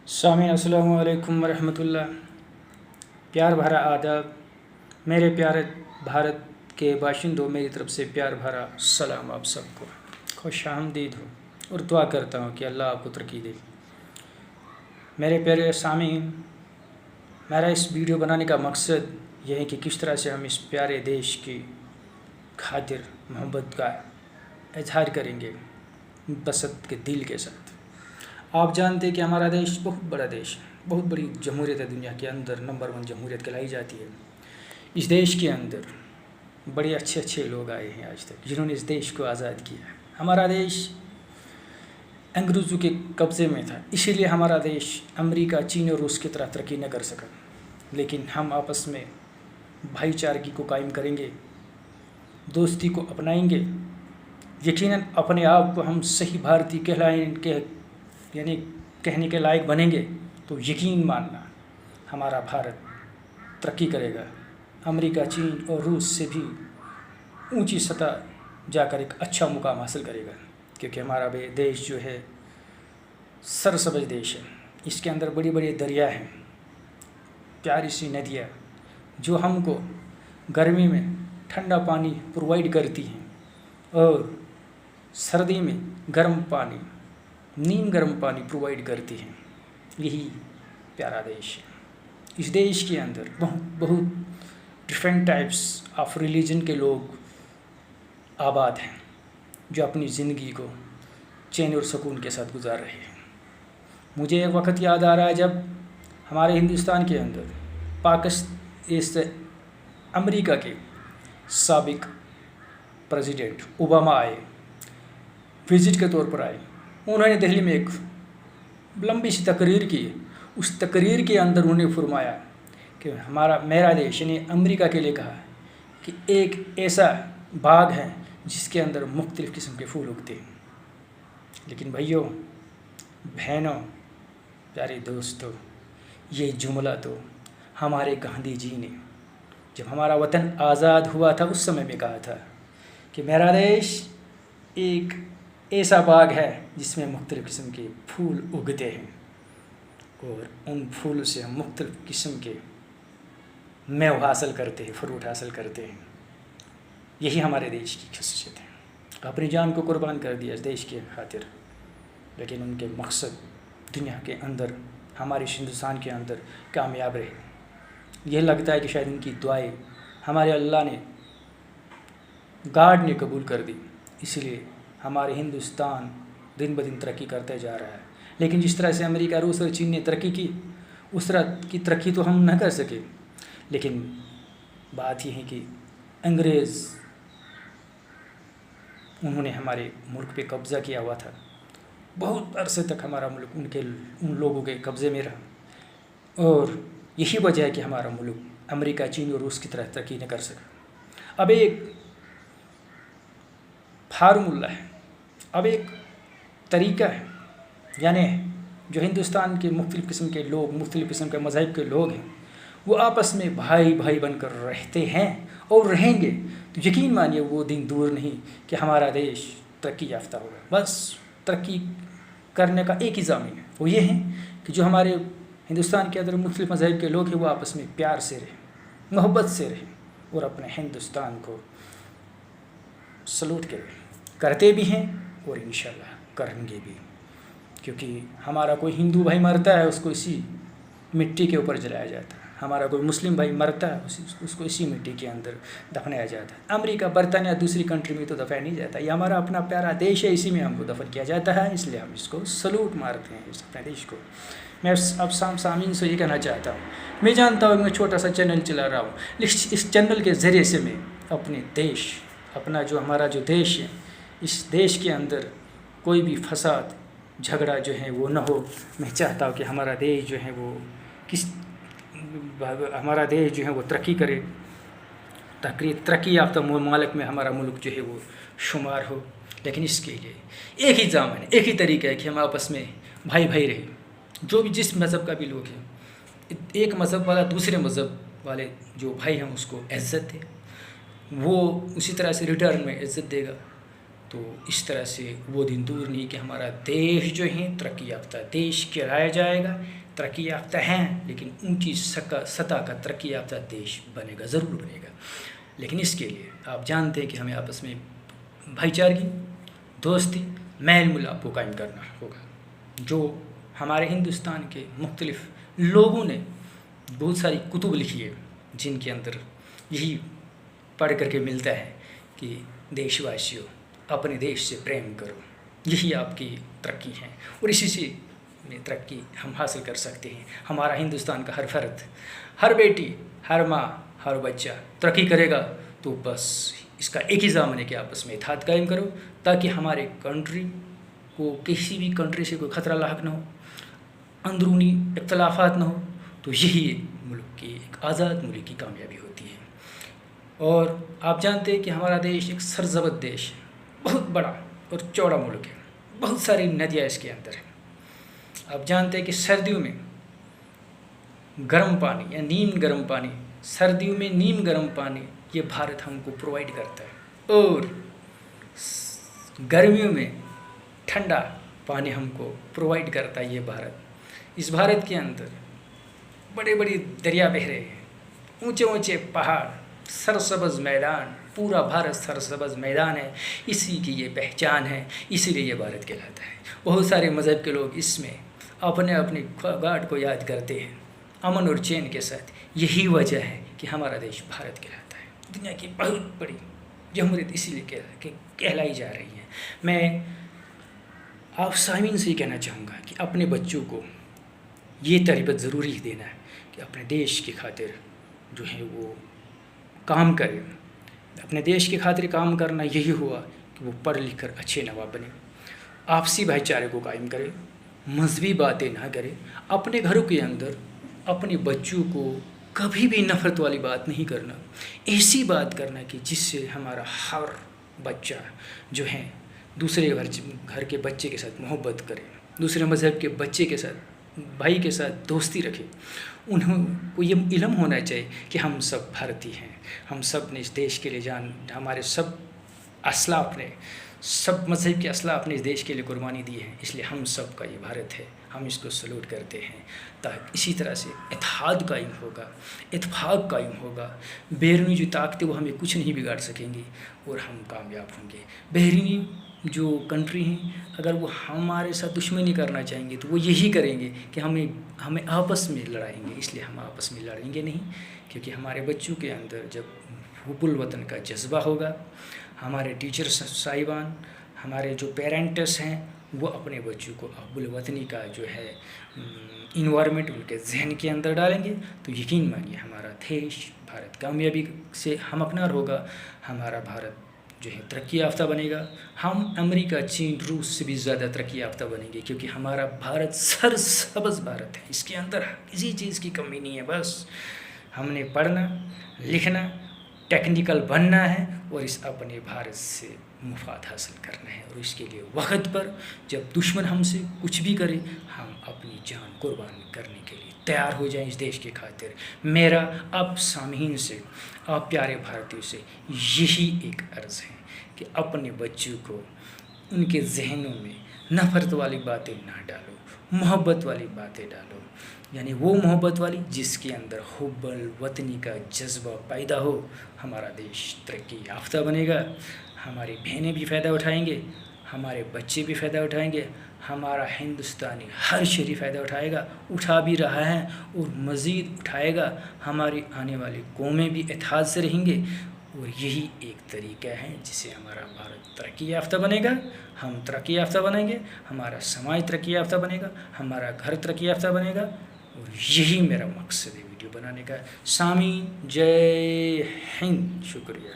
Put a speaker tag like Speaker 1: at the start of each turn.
Speaker 1: सामीन अस्सलामु अलैकुम वरहमतुल्लाह। प्यार भरा आदाब। मेरे प्यारे भारत के बाशिंदों, मेरी तरफ से प्यार भरा सलाम आप सबको। खुश आमदीद हो और दुआ करता हूँ कि अल्लाह आपको तरक्की दे। मेरे प्यारे सामीन, मेरा इस वीडियो बनाने का मकसद यह है कि किस तरह से हम इस प्यारे देश की खातिर मोहब्बत का इजहार करेंगे बसत के दिल के साथ। आप जानते हैं कि हमारा देश बहुत बड़ा देश है, बहुत बड़ी जमहूरियत है, दुनिया के अंदर नंबर 1 जमहूरियत कहलाई जाती है। इस देश के अंदर बड़े अच्छे अच्छे लोग आए हैं आज तक, जिन्होंने इस देश को आज़ाद किया। हमारा देश अंग्रेज़ों के कब्ज़े में था, इसीलिए हमारा देश अमेरिका, चीन और रूस की तरह तरक्की न कर सका। लेकिन हम आपस में भाईचारगी को कायम करेंगे, दोस्ती को अपनाएंगे, यकीनन अपने आप को हम सही भारतीय कहलाएंगे, यानी कहने के लायक बनेंगे तो यकीन मानना हमारा भारत तरक्की करेगा, अमेरिका, चीन और रूस से भी ऊंची सतह जाकर एक अच्छा मुकाम हासिल करेगा। क्योंकि हमारा देश जो है सरसब्ज देश है, इसके अंदर बड़ी बड़ी दरिया हैं, प्यारी सी नदियाँ जो हमको गर्मी में ठंडा पानी प्रोवाइड करती हैं और सर्दी में गर्म पानी, नीम गर्म पानी प्रोवाइड करती हैं। यही प्यारा देश है। इस देश के अंदर बहुत डिफरेंट टाइप्स ऑफ रिलीजन के लोग आबाद हैं, जो अपनी ज़िंदगी को चैन और सुकून के साथ गुजार रहे हैं। मुझे एक वक्त याद आ रहा है जब हमारे हिंदुस्तान के अंदर इस अमेरिका के साबिक प्रेसिडेंट ओबामा आए, विज़िट के तौर पर आए। उन्होंने दिल्ली में एक लंबी सी तकरीर की। उस तकरीर के अंदर उन्होंने फरमाया कि मेरा देश यानी अमेरिका के लिए कहा कि एक ऐसा बाग है जिसके अंदर मुख्तलिफ़ किस्म के फूल उगते हैं। लेकिन भाइयों, बहनों, प्यारे दोस्तों, ये जुमला तो हमारे गांधी जी ने जब हमारा वतन आज़ाद हुआ था उस समय में कहा था कि मेरा देश एक ऐसा बाग है जिसमें मुख्तलिफ़ किस्म के फूल उगते हैं और उन फूलों से हम मुख्तलिफ़ किस्म के मेव हासिल करते हैं, फ्रूट हासिल करते हैं। यही हमारे देश की खासियत है। अपनी जान को कुर्बान कर दिया इस देश के खातिर, लेकिन उनके मकसद दुनिया के अंदर, हमारे हिंदुस्तान के अंदर कामयाब रहे। यह लगता है कि शायद उनकी दुआएं हमारे अल्लाह ने, गॉड ने कबूल कर दी, इसलिए हमारे हिंदुस्तान दिन ब दिन तरक्की करते जा रहा है। लेकिन जिस तरह से अमेरिका, रूस और चीन ने तरक्की की, उस तरह की तरक्की तो हम न कर सके। लेकिन बात यह है कि अंग्रेज़, उन्होंने हमारे मुल्क पे कब्ज़ा किया हुआ था। बहुत अरसे तक हमारा मुल्क उन लोगों के कब्ज़े में रहा और यही वजह है कि हमारा मुल्क अमेरिका, चीन और रूस की तरह तरक्की न कर सका। अब एक फार्मूला है, अब एक तरीका है, यानी जो हिंदुस्तान के मुख्तलिफ़ किस्म के लोग, मुख्तलिफ़ किस्म के मज़हब के लोग हैं, वो आपस में भाई भाई बनकर रहते हैं और रहेंगे। तो यकीन मानिए वो दिन दूर नहीं कि हमारा देश तरक्की याफ्ता होगा। बस तरक्की करने का एक ही ज़ामिन है, वो ये है कि जो हमारे हिंदुस्तान के अंदर मुख्तलिफ़ मज़हब के लोग हैं वो आपस में प्यार से रहें, मोहब्बत से रहें और अपने हिंदुस्तान को सलूट करते भी हैं और इंशाल्लाह करेंगे भी। क्योंकि हमारा कोई हिंदू भाई मरता है उसको इसी मिट्टी के ऊपर जलाया जाता है, हमारा कोई मुस्लिम भाई मरता है उसको इसी मिट्टी के अंदर दफनाया जाता है। अमेरिका, बरतानिया, दूसरी कंट्री में तो दफनाया नहीं जाता। ये हमारा अपना प्यारा देश है, इसी में हमको दफन किया जाता है, इसलिए हम इसको सलूट मारते हैं, इस अपने देश को। मैं अब सामीन से ये कहना चाहता हूँ, मैं जानता हूँ मैं छोटा सा चैनल चला रहा हूँ, लेकिन इस चैनल के ज़रिए से मैं अपने देश, अपना जो हमारा जो देश है, इस देश के अंदर कोई भी फसाद, झगड़ा जो है वो न हो। मैं चाहता हूँ कि हमारा देश जो है वो हमारा देश जो है वो तरक्की करे, तरक्की याफ्ता ममालिक में हमारा मुल्क जो है वो शुमार हो। लेकिन इसके लिए एक ही ज़ामन है, एक ही तरीका है कि हम आपस में भाई भाई रहें। जो भी जिस मज़हब का भी लोग हैं, एक मज़हब वाला दूसरे मज़हब वाले जो भाई हैं उसको इज़्ज़त दे, वो उसी तरह से रिटर्न में इज़्ज़त देगा। تو اس طرح سے وہ دن دور نہیں کہ ہمارا دیش جو ہے ترقی یافتہ دیش کہلایا جائے گا. ترقی یافتہ ہیں لیکن اونچی سطح کا ترقی یافتہ دیش بنے گا، ضرور بنے گا. لیکن اس کے لیے آپ جانتے ہیں کہ ہمیں آپس میں بھائی چارگی، دوستی، میل ملاپ کو قائم کرنا ہوگا. جو ہمارے ہندوستان کے مختلف لوگوں نے بہت ساری کتب لکھی ہے جن کے اندر یہی پڑھ کر کے ملتا ہے کہ دیش واسیوں اپنے دیش سے پریم کرو، یہی آپ کی ترقی ہے اور اسی سے میں ترقی ہم حاصل کر سکتے ہیں. ہمارا ہندوستان کا ہر فرد، ہر بیٹی، ہر ماں، ہر بچہ ترقی کرے گا تو بس اس کا ایک ہی ضامن ہے کہ آپس میں اتحاد قائم کرو تاکہ ہمارے کنٹری کو کسی بھی کنٹری سے کوئی خطرہ لاحق نہ ہو، اندرونی اختلافات نہ ہو. تو یہی ملک کی ایک آزاد ملک کی کامیابی ہوتی ہے. اور آپ جانتے ہیں کہ ہمارا دیش ایک سرزبر دیش ہے، بہت بڑا اور چوڑا ملک ہے، بہت ساری ندیاں اس کے اندر ہیں. آپ جانتے ہیں کہ سردیوں میں گرم پانی یا نیم گرم پانی، سردیوں میں نیم گرم پانی یہ بھارت ہم کو پرووائڈ کرتا ہے، اور گرمیوں میں ٹھنڈا پانی ہم کو پرووائڈ کرتا ہے یہ بھارت. اس بھارت کے اندر بڑے بڑے دریا بہہ رہے ہیں، اونچے اونچے پہاڑ، سرسبز میدان، پورا بھارت سرسبز میدان ہے. اسی کی یہ پہچان ہے، اسی لیے یہ بھارت کہلاتا ہے. بہت سارے مذہب کے لوگ اس میں اپنے اپنے گاڈ کو یاد کرتے ہیں امن اور چین کے ساتھ. یہی وجہ ہے کہ ہمارا دیش بھارت کہلاتا ہے. دنیا کی بہت بڑی جمہوریت اسی لیے کہلائی جا رہی ہے. میں آپ سامعین سے یہ کہنا چاہوں گا کہ اپنے بچوں کو یہ تربیت ضروری دینا ہے کہ اپنے دیش کی خاطر جو ہے وہ کام کرے. اپنے دیش کی خاطر کام کرنا یہی ہوا کہ وہ پڑھ لکھ کر اچھے نواب بنے، آپسی بھائی چارے کو قائم کرے، مذہبی باتیں نہ کرے. اپنے گھروں کے اندر اپنے بچوں کو کبھی بھی نفرت والی بات نہیں کرنا، ایسی بات کرنا کہ جس سے ہمارا ہر بچہ جو ہے دوسرے گھر کے بچے کے ساتھ محبت کرے، دوسرے مذہب کے بچے کے ساتھ، بھائی کے ساتھ دوستی رکھے. انہوں کو یہ علم ہونا چاہیے کہ ہم سب بھارتی ہیں، ہم سب نے اس دیش کے لیے ہمارے سب اسلاف نے، سب مذہب کے اسلاف نے اس دیش کے لیے قربانی دی ہے. اس لیے ہم سب کا یہ بھارت ہے، ہم اس کو سلوٹ کرتے ہیں. تاکہ اسی طرح سے اتحاد قائم ہوگا، اتفاق قائم ہوگا. بیرونی جو طاقتیں وہ ہمیں کچھ نہیں بگاڑ سکیں گی اور ہم کامیاب ہوں گے. بیرونی جو کنٹری ہیں اگر وہ ہمارے ساتھ دشمنی کرنا چاہیں گے تو وہ یہی کریں گے کہ ہمیں آپس میں لڑائیں گے. اس لیے ہم آپس میں لڑیں گے نہیں، کیونکہ ہمارے بچوں کے اندر جب حب الوطن کا جذبہ ہوگا، ہمارے ٹیچر صاحبان، ہمارے جو پیرنٹس ہیں وہ اپنے بچوں کو حب الوطنی کا جو ہے انوائرمنٹ ان کے ذہن کے اندر ڈالیں گے تو یقین مانیے ہمارا دیش بھارت کامیابی سے ہمکنار ہوگا. ہمارا بھارت جو ہے ترقی یافتہ بنے گا. ہم امریکہ، چین، روس سے بھی زیادہ ترقی یافتہ بنیں گے، کیونکہ ہمارا بھارت سرسبز بھارت ہے. اس کے اندر کسی چیز کی کمی نہیں ہے. بس ہم نے پڑھنا، لکھنا، ٹیکنیکل بننا ہے اور اس اپنے بھارت سے مفاد حاصل کرنا ہے. اور اس کے لیے وقت پر جب دشمن ہم سے کچھ بھی کرے ہم اپنی جان قربان کرنے کے لیے تیار ہو جائیں اس دیش کی خاطر. میرا اب سامعین سے، آپ پیارے بھارتیوں سے یہی ایک عرض ہے کہ اپنے بچوں کو ان کے ذہنوں میں نفرت والی باتیں نہ ڈالو، محبت والی باتیں ڈالو. یعنی وہ محبت والی جس کے اندر حب الوطنی کا جذبہ پیدا ہو. ہمارا دیش ترقی یافتہ بنے گا، ہماری بہنیں بھی فائدہ اٹھائیں گے، ہمارے بچے بھی فائدہ اٹھائیں گے، ہمارا ہندوستانی ہر شہری فائدہ اٹھائے گا، اٹھا بھی رہا ہے اور مزید اٹھائے گا. ہماری آنے والی قومیں بھی اتحاد سے رہیں گے اور یہی ایک طریقہ ہے جس سے ہمارا بھارت ترقی یافتہ بنے گا. ہم ترقی یافتہ بنیں گے، ہمارا سماج ترقی یافتہ بنے گا، ہمارا گھر ترقی یافتہ بنے گا. اور یہی میرا مقصد ہے ویڈیو بنانے کا. سامعین جے ہند، شکریہ.